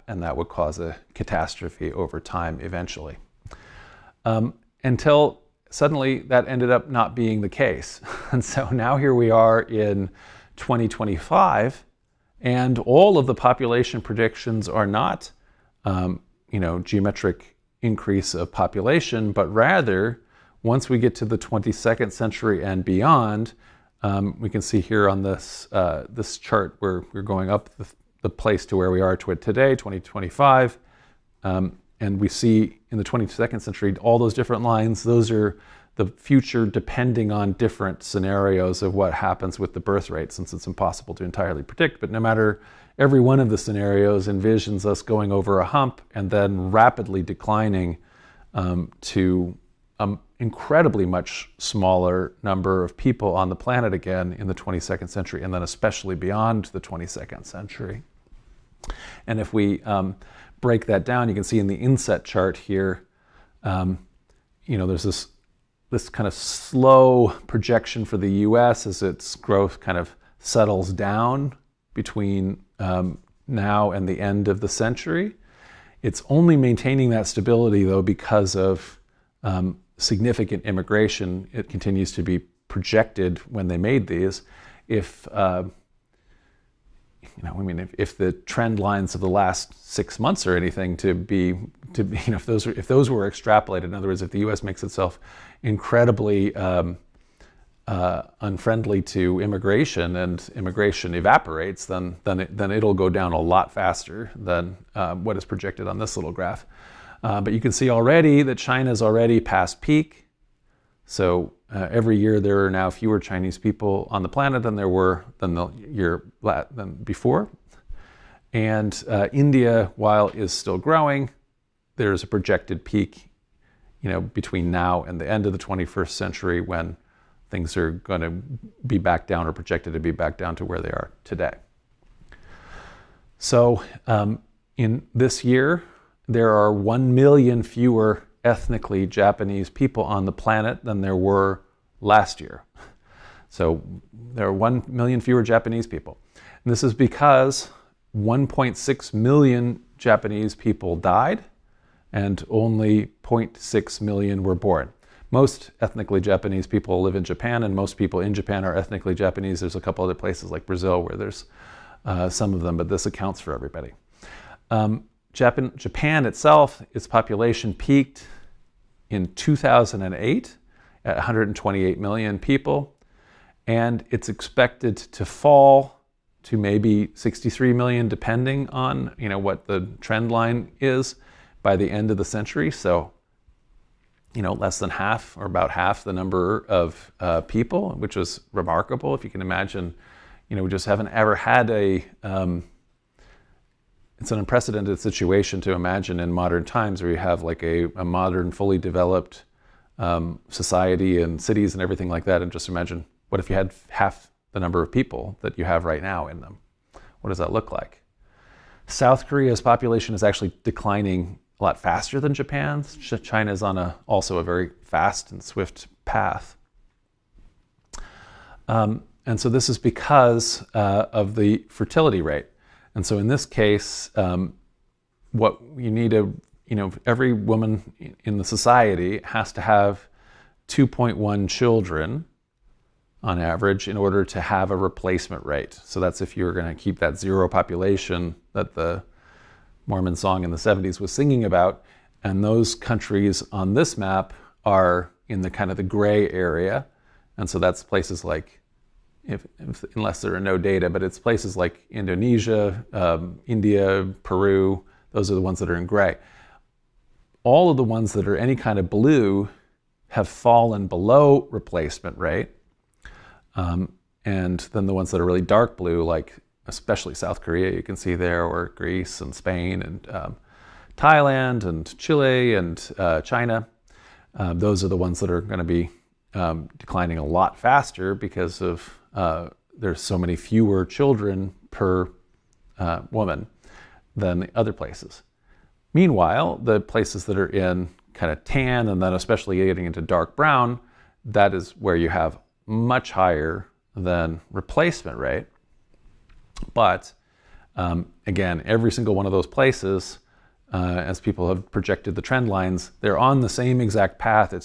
and that would cause a catastrophe over time eventually. Until suddenly that ended up not being the case. And so now here we are in 2025, and all of the population predictions are not, geometric increase of population, but rather, once we get to the 22nd century and beyond, we can see here on this this chart where we're going up the place to where we are to it today, 2025, and we see in the 22nd century all those different lines. Those are the future depending on different scenarios of what happens with the birth rate, since it's impossible to entirely predict. But no matter, every one of the scenarios envisions us going over a hump and then rapidly declining to an incredibly much smaller number of people on the planet again in the 22nd century, and then especially beyond the 22nd century. And if we break that down, you can see in the inset chart here, there's this kind of slow projection for the US as its growth kind of settles down between now and the end of the century. It's only maintaining that stability, though, because of significant immigration. It continues to be projected when they made these. If if the trend lines of the last 6 months or anything if those were extrapolated, in other words, if the U.S. makes itself incredibly unfriendly to immigration and immigration evaporates, then it'll go down a lot faster than what is projected on this little graph. But you can see already that China's already past peak. So every year there are now fewer Chinese people on the planet than there were than before. And India, while is still growing, there's a projected peak, between now and the end of the 21st century, when things are going to be back down, or projected to be back down to where they are today. So in this year, there are 1 million fewer ethnically Japanese people on the planet than there were last year. So there are 1 million fewer Japanese people. And this is because 1.6 million Japanese people died and only 0.6 million were born. Most ethnically Japanese people live in Japan, and most people in Japan are ethnically Japanese. There's a couple other places like Brazil where there's some of them, but this accounts for everybody. Japan itself, its population peaked in 2008 at 128 million people, and it's expected to fall to maybe 63 million, depending on what the trend line is, by the end of the century. So less than half, or about half the number of people, which is remarkable. If you can imagine, we just haven't ever had it's an unprecedented situation to imagine in modern times, where you have like a modern, fully developed society and cities and everything like that. And just imagine, what if you had half the number of people that you have right now in them? What does that look like? South Korea's population is actually declining a lot faster than Japan's. China is on also a very fast and swift path. And so this is because of the fertility rate. And so in this case, what you need every woman in the society has to have 2.1 children on average in order to have a replacement rate. So that's if you're going to keep that zero population that the Mormon song in the 70s was singing about. And those countries on this map are in the kind of the gray area. And so that's places like, unless there are no data, but it's places like Indonesia, India, Peru. Those are the ones that are in gray. All of the ones that are any kind of blue have fallen below replacement rate. And then the ones that are really dark blue, like especially South Korea, you can see there, or Greece and Spain and Thailand and Chile and China, those are the ones that are going to be declining a lot faster because of there's so many fewer children per woman than the other places. Meanwhile, the places that are in kind of tan, and then especially getting into dark brown, that is where you have much higher than replacement rate. But Again, every single one of those places, as people have projected the trend lines, they're on the same exact path. It's